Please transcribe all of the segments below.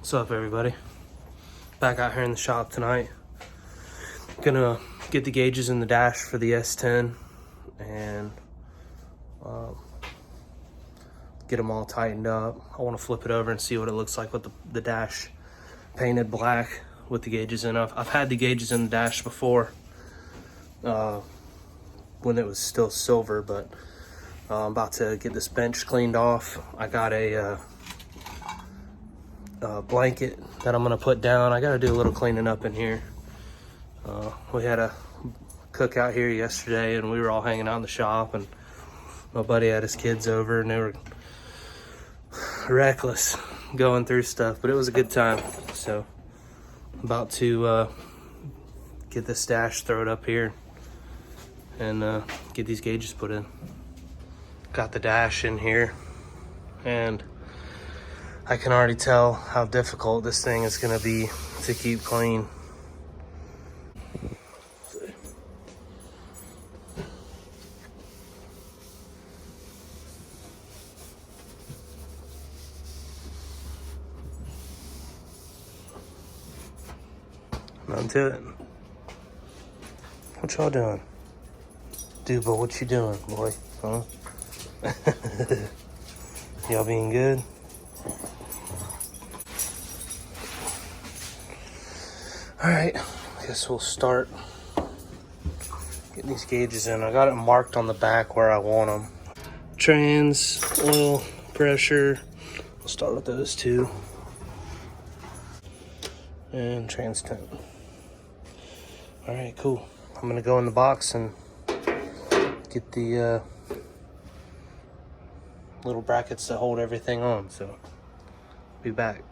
What's up, everybody? Back out here in the shop tonight. Gonna get the gauges in the dash for the S10 and get them all tightened up. I want to flip it over and see what it looks like with the dash painted black with the gauges in. I've had the gauges in the dash before when it was still silver, but I'm about to get this bench cleaned off. I got a blanket that I'm gonna put down. I gotta do a little cleaning up in here. We had a cookout here yesterday and we were all hanging out in the shop, and my buddy had his kids over and they were reckless going through stuff, but it was a good time. So I'm about to get this dash thrown up here and get these gauges put in. Got the dash in here and I can already tell how difficult this thing is gonna be to keep clean. Nothing to it. What y'all doing? Dude, but what you doing, boy? Huh? Y'all being good? Alright, I guess we'll start getting these gauges in. I got it marked on the back where I want them. Trans, oil, pressure. We'll start with those two. And trans temp. Alright, cool. I'm gonna go in the box and get the little brackets that hold everything on, so be back.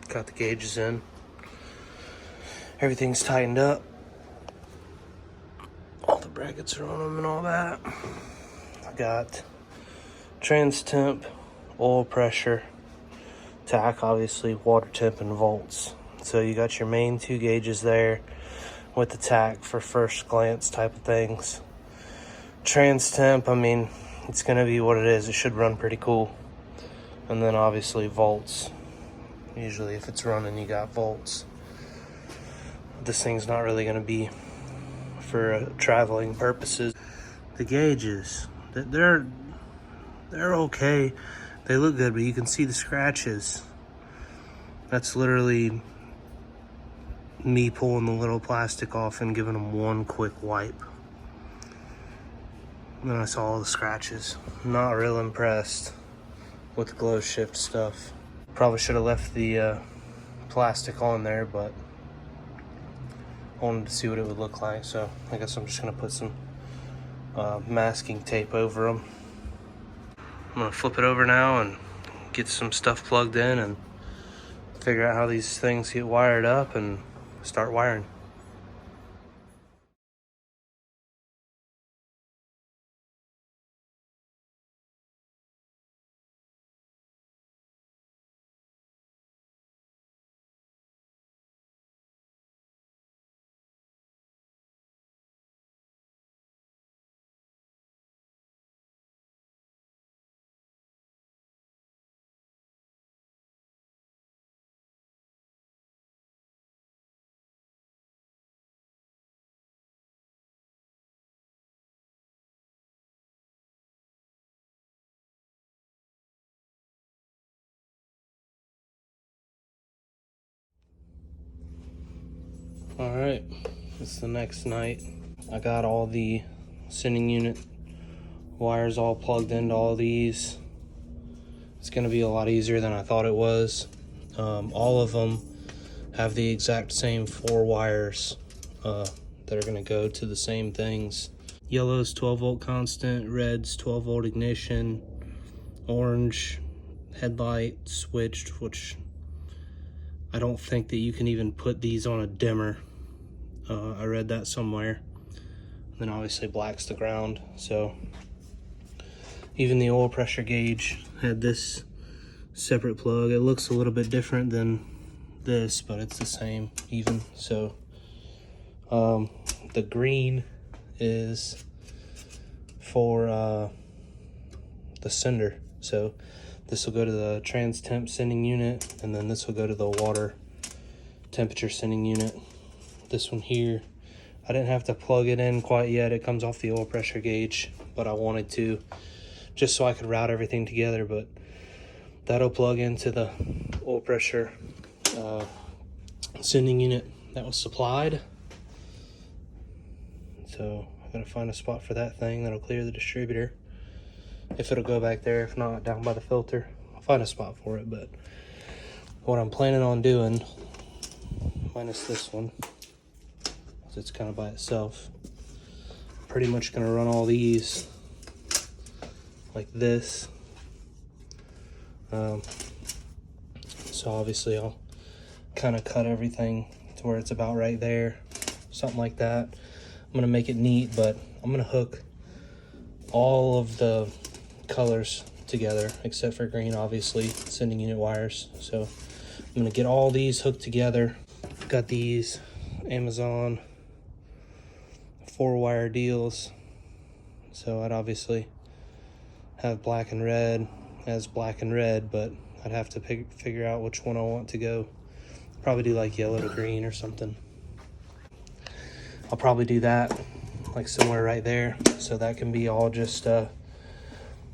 Got the gauges in. Everything's tightened up. All the brackets are on them and all that. I got trans temp, oil pressure, tack, obviously, water temp, and volts. So you got your main two gauges there with the tack for first glance type of things. Trans temp, I mean, it's gonna be what it is. It should run pretty cool. And then obviously volts. Usually if it's running, you got volts. This thing's not really gonna be for traveling purposes. The gauges, they're okay. They look good, but you can see the scratches. That's literally me pulling the little plastic off and giving them one quick wipe. And then I saw all the scratches. Not real impressed with the glow shift stuff. Probably should have left the plastic on there, but I wanted to see what it would look like. So I guess I'm just gonna put some masking tape over them. I'm gonna flip it over now and get some stuff plugged in and figure out how these things get wired up and start wiring. All right, it's the next night. I got all the sending unit wires all plugged into all these. It's gonna be a lot easier than I thought it was. All of them have the exact same 4 wires that are gonna go to the same things. Yellow's 12 volt constant, red's 12 volt ignition, orange headlight switched, which I don't think that you can even put these on a dimmer. I read that somewhere. And then obviously black's the ground. So even the oil pressure gauge had this separate plug. It looks a little bit different than this, but it's the same even. So the green is for the sender. So This will go to the trans temp sending unit, and then this will go to the water temperature sending unit. This one here, I didn't have to plug it in quite yet. It comes off the oil pressure gauge, but I wanted to just so I could route everything together. But that'll plug into the oil pressure sending unit that was supplied. So I gotta find a spot for that thing that'll clear the distributor. If it'll go back there, if not, down by the filter. I'll find a spot for it. But what I'm planning on doing, minus this one, because it's kind of by itself, pretty much gonna run all these like this. So obviously I'll kind of cut everything to where it's about right there, something like that. I'm gonna make it neat, but I'm gonna hook all of the colors together except for green, obviously, sending unit wires. So I'm gonna get all these hooked together. Got these Amazon 4-wire deals, so I'd obviously have black and red as black and red, but I'd have to figure out which one I want to go. Probably do like yellow to green or something. I'll probably do that like somewhere right there, so that can be all just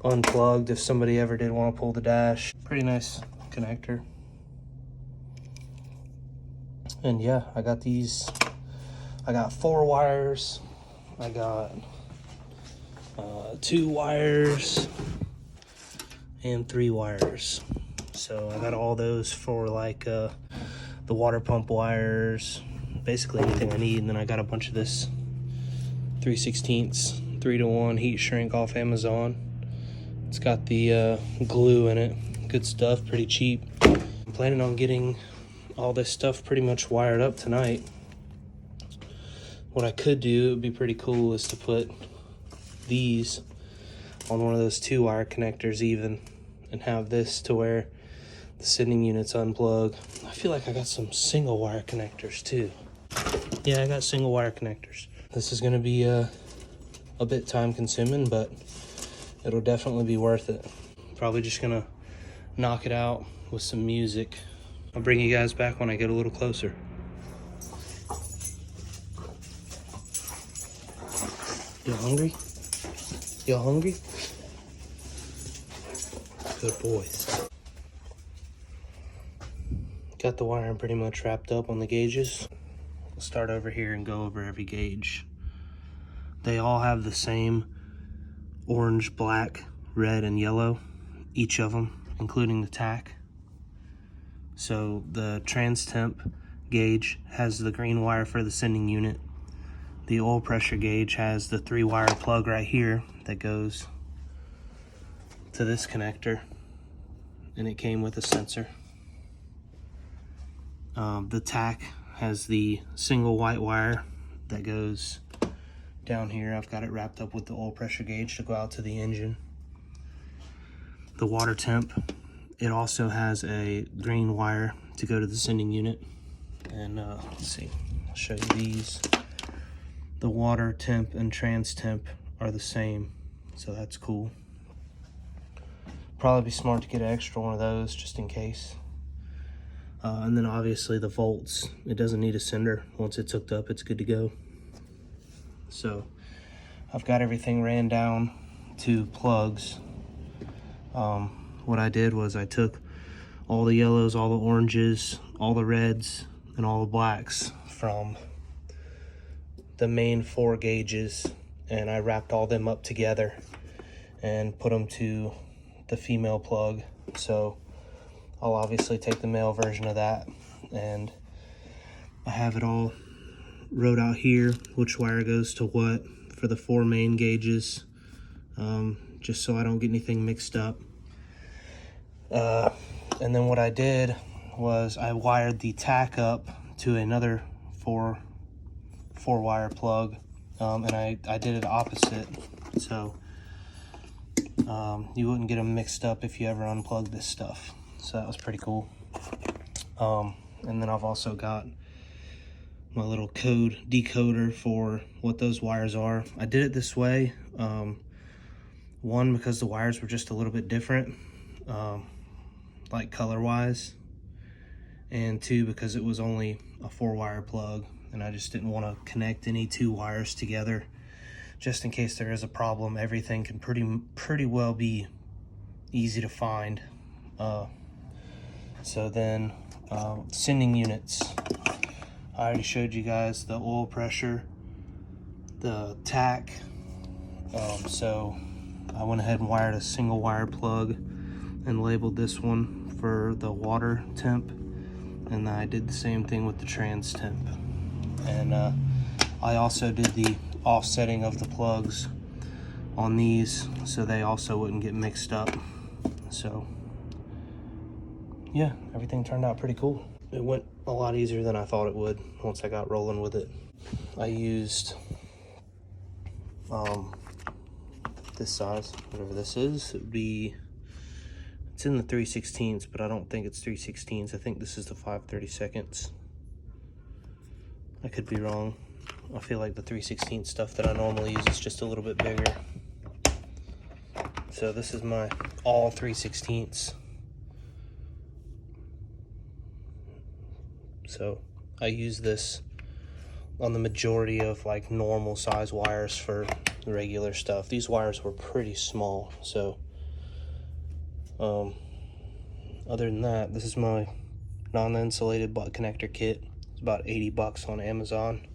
unplugged if somebody ever did want to pull the dash. Pretty nice connector. And yeah, I got these. I got 4 wires. I got 2 wires and 3 wires. So I got all those for like the water pump wires, basically anything I need. And then I got a bunch of this 3/16 3-to-1 heat shrink off Amazon. It's got the glue in it. Good stuff, pretty cheap. I'm planning on getting all this stuff pretty much wired up tonight. What I could do, it would be pretty cool, is to put these on one of those 2-wire connectors even, and have this to where the sending unit's unplugged. I feel like I got some single wire connectors too. Yeah, I got single wire connectors. This is gonna be a bit time consuming, but it'll definitely be worth it. Probably just gonna knock it out with some music. I'll bring you guys back when I get a little closer. You hungry? You hungry? Good boys. Got the wiring pretty much wrapped up on the gauges. We'll start over here and go over every gauge. They all have the same orange, black, red, and yellow, each of them, including the tack. So the trans temp gauge has the green wire for the sending unit. The oil pressure gauge has the 3-wire plug right here that goes to this connector, and it came with a sensor. The tack has the single white wire that goes down here. I've got it wrapped up with the oil pressure gauge to go out to the engine. The water temp, it also has a green wire to go to the sending unit. And let's see, I'll show you these. The water temp and trans temp are the same, so that's cool. Probably be smart to get an extra one of those just in case. And then obviously the volts, it doesn't need a sender. Once it's hooked up, it's good to go. So I've got everything ran down to plugs. What I did was I took all the yellows, all the oranges, all the reds, and all the blacks from the main 4 gauges, and I wrapped all them up together and put them to the female plug. So I'll obviously take the male version of that, and I have it all wrote out here, which wire goes to what for the 4 main gauges, just so I don't get anything mixed up. And then what I did was I wired the tack up to another 4-wire plug, and I did it opposite, so you wouldn't get them mixed up if you ever unplugged this stuff. So that was pretty cool. And then I've also got my little code decoder for what those wires are. I did it this way, one, because the wires were just a little bit different. like color wise, and 2, because it was only a 4-wire plug and I just didn't want to connect any 2 wires together just in case there is a problem. Everything can pretty well be easy to find. So then sending units, I already showed you guys the oil pressure, the tack. So I went ahead and wired a single wire plug and labeled this one for the water temp, and I did the same thing with the trans temp. And I also did the offsetting of the plugs on these so they also wouldn't get mixed up. So yeah, everything turned out pretty cool. It went a lot easier than I thought it would once I got rolling with it. I used this size, whatever this is. It would be, it's in the 3/16, but I don't think it's 3/16. I think this is the 5/32. I could be wrong. I feel like the 3/16 stuff that I normally use is just a little bit bigger. So this is my all 3/16. So I use this on the majority of like normal size wires for the regular stuff. These wires were pretty small, so other than that, this is my non-insulated butt connector kit. It's about 80 bucks on Amazon.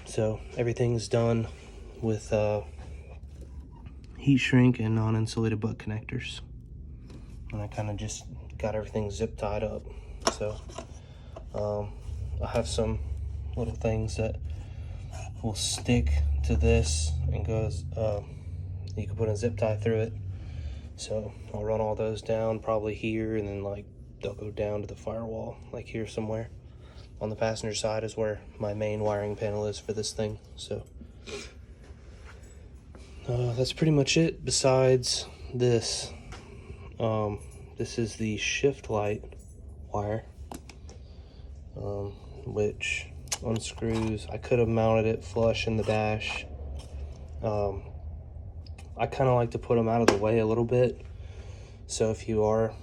So everything's done with heat shrink and non-insulated butt connectors, and I kind of just got everything zip tied up. So I have some little things that will stick to this and goes, you can put a zip tie through it. So I'll run all those down probably here, and then like they'll go down to the firewall like here somewhere. On the passenger side is where my main wiring panel is for this thing. So that's pretty much it. Besides this, this is the shift light wire, which unscrews. I could have mounted it flush in the dash. I kind of like to put them out of the way a little bit, so if you are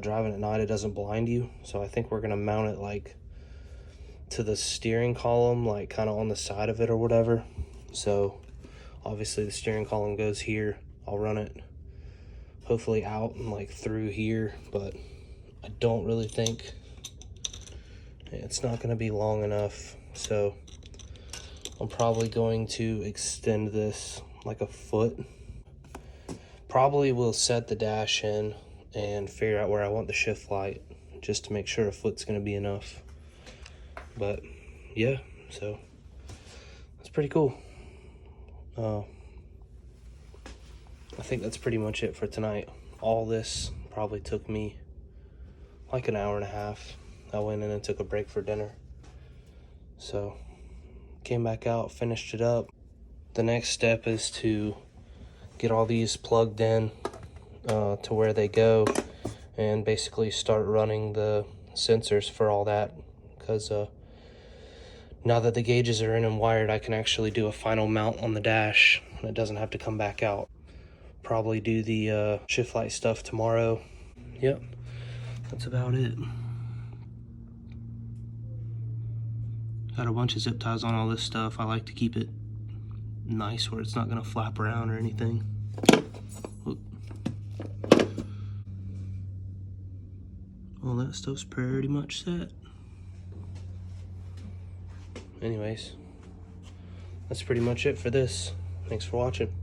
driving at night, it doesn't blind you. So I think we're gonna mount it like to the steering column, like kind of on the side of it or whatever. So obviously the steering column goes here. I'll run it hopefully out and like through here, but I don't really think it's not going to be long enough. So I'm probably going to extend this like a foot. Probably will set the dash in and figure out where I want the shift light, just to make sure a foot's going to be enough. But yeah, so that's pretty cool. I think that's pretty much it for tonight. All this probably took me like an hour and a half. I went in and took a break for dinner. So came back out, finished it up. The next step is to get all these plugged in to where they go, and basically start running the sensors for all that, because now that the gauges are in and wired, I can actually do a final mount on the dash and it doesn't have to come back out. Probably do the shift light stuff tomorrow. Yep, that's about it. Got a bunch of zip ties on all this stuff. I like to keep it nice where it's not gonna flap around or anything. Oop. All that stuff's pretty much set. Anyways, that's pretty much it for this. Thanks for watching.